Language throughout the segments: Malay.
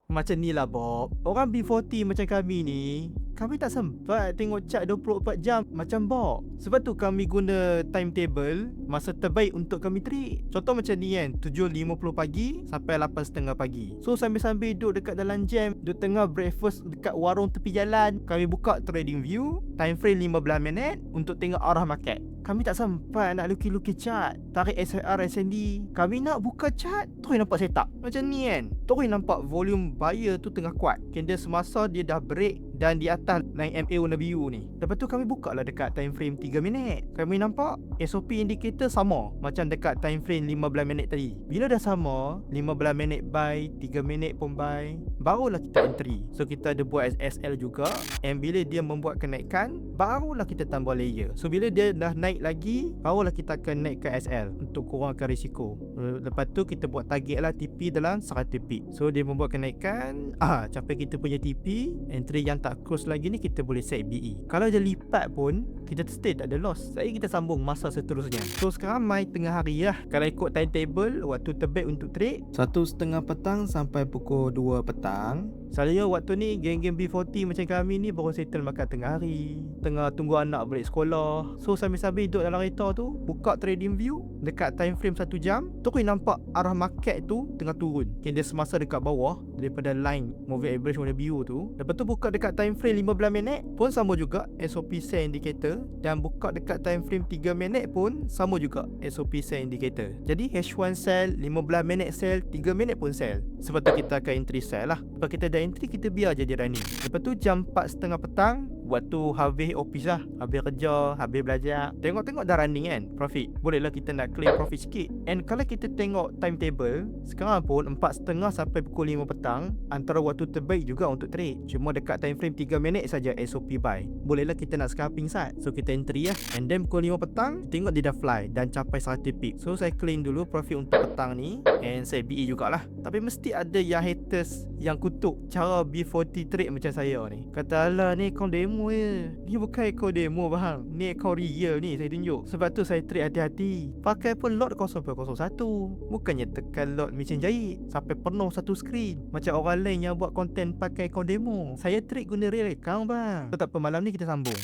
Macam ni lah Bob, orang B40 macam kami ni, kami tak sempat tengok chart 24 jam macam Bob. Sebab tu kami guna timetable masa terbaik untuk kami trade. Contoh macam ni kan, 7.50 pagi sampai 8.30 pagi. So sambil-sambil duduk dekat dalam jam, duduk tengah breakfast dekat warung tepi jalan, kami buka trading view, time frame 15 minit untuk tengok arah market. Kami tak sempat nak lukis-lukis chart, tarik SIR, SND. Kami nak buka chart, terus nampak setup macam ni kan. Terus nampak volume buyer tu tengah kuat. Candle semasa dia dah break dan di atas line MA warna biru ni. Lepas tu kami buka lah dekat time frame 3 minit. Kami nampak SOP indicator sama macam dekat time frame 15 minit tadi. Bila dah sama, 15 minit buy, 3 minit pun buy, barulah kita entry. So kita ada buat SL juga. And bila dia membuat kenaikan, barulah kita tambah layer. So bila dia dah naik lagi, barulah kita akan naikkan SL untuk kurangkan risiko. Lepas tu kita buat target lah TP dalam 100 pip. So dia membuat kenaikan, capai kita punya TP, entry yang tak close lagi ni kita boleh set BE. Kalau dia lipat pun, kita stay tak ada loss. Jadi kita sambung masa seterusnya. So sekarang main tengah hari lah. Kalau ikut timetable, waktu terbaik untuk trade 1:30 petang sampai pukul 2 petang. Selalunya waktu ni geng-geng B40 macam kami ni baru settle makan tengah hari, tengah tunggu anak balik sekolah. So sambil-sambil duduk dalam kereta tu, buka trading view dekat time frame 1 jam, terus nampak arah market tu tengah turun. Candle semasa dekat bawah daripada line moving average warna biru tu. Lepas tu buka dekat time frame 15 minit pun sama juga SOP sell indicator, dan buka dekat time frame 3 minit pun sama juga SOP sell indicator. Jadi H1 sell, 15 minit sell, 3 minit pun sell. Sebab tu kita akan entry sell lah. Lepas kita dah entry, kita biar je dia running. Lepas tu jam 4:30 petang, waktu habis office lah, habis kerja, habis belajar, tengok-tengok dah running kan, profit. Bolehlah kita nak claim profit sikit. And kalau kita tengok timetable, sekarang pun 4:30 sampai pukul 5 petang, antara waktu terbaik juga untuk trade. Cuma dekat time frame 3 minit saja SOP buy. Bolehlah kita nak scalping side. So kita entry lah. And then pukul 5 petang, tengok dia dah fly dan capai 100 pip. So saya claim dulu profit untuk petang ni, and saya BE jugalah. Tapi mesti ada yang haters yang kutuk cara B40 trade macam saya ni. Kata alah ni kau demo je, ni bukan ekor demo bang, ni ekor real ni saya tunjuk. Sebab tu saya trade hati-hati, pakai pun lot 0.01, bukannya tekan lot mesin jahit sampai penuh satu screen macam orang lain yang buat konten pakai ekor demo. Saya trade guna real account bang. So tak apa, malam ni kita sambung.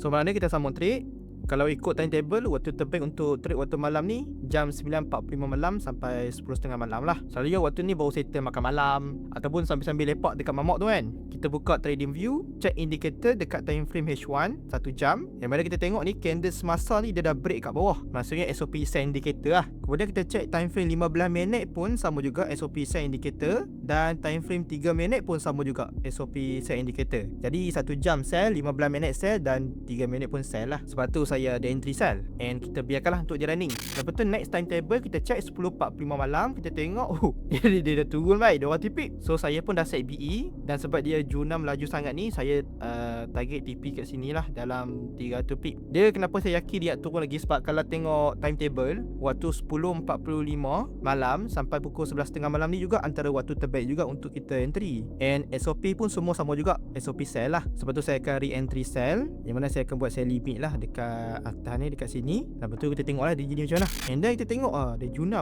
So malam ni kita sambung trade. Kalau ikut timetable, waktu terbaik untuk trade waktu malam ni jam 9.45 malam sampai 10.30 malam lah. Selalunya waktu ni baru settle makan malam ataupun sambil-sambil lepak dekat mamak tu kan. Kita buka trading view, check indicator dekat time frame H1 1 jam. Yang mana kita tengok ni candle semasa ni dia dah break kat bawah, maksudnya SOP sell indicator lah. Kemudian kita check time frame 15 minit pun sama juga SOP sell indicator, dan time frame 3 minit pun sama juga SOP sell indicator. Jadi 1 jam sell, 15 minit sell dan 3 minit pun sell lah. Sebab tu saya ada entry sell, and kita biarkanlah untuk dia running. Lepas tu next timetable kita check 10.45 malam, kita tengok dia dah turun baik 200 pip. So saya pun dah set BE, dan sebab dia J6 laju sangat ni, saya target TP kat sini lah dalam 300 pip. Dia kenapa saya yakin dia turun lagi, sebab kalau tengok timetable waktu 10.45 malam sampai pukul 11.30 malam ni juga antara waktu terbaik juga untuk kita entry. And SOP pun semua sama juga, SOP sell lah. Sebab tu saya akan re-entry sell, yang mana saya akan buat sell limit lah dekat atas ni, dekat sini. Lepas tu kita tengok lah dia jadi macam mana. And then kita tengok dia J6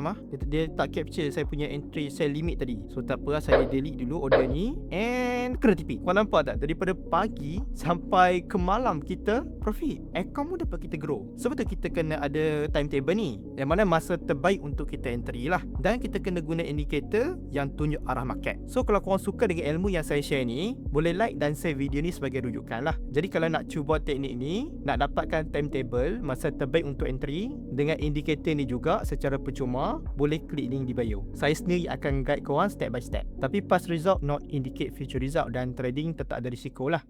dia tak capture saya punya entry sell limit tadi. So tak apa lah, saya delete dulu order ni and kena TP. Kau nampak tak, daripada pagi sampai ke malam kita profit, account pun dapat kita grow. Sebab tu kita kena ada timetable ni, yang mana masa terbaik untuk kita entry lah, dan kita kena guna indicator yang tunjuk arah market. So kalau korang suka dengan ilmu yang saya share ni, boleh like dan save video ni sebagai rujukan lah. Jadi kalau nak cuba teknik ni, nak dapatkan timetable masa terbaik untuk entry dengan indikator ni juga secara percuma, boleh klik link di bio. Saya sendiri akan guide korang step by step. Tapi past result not indicate future result, dan trading tetap ada risiko lah.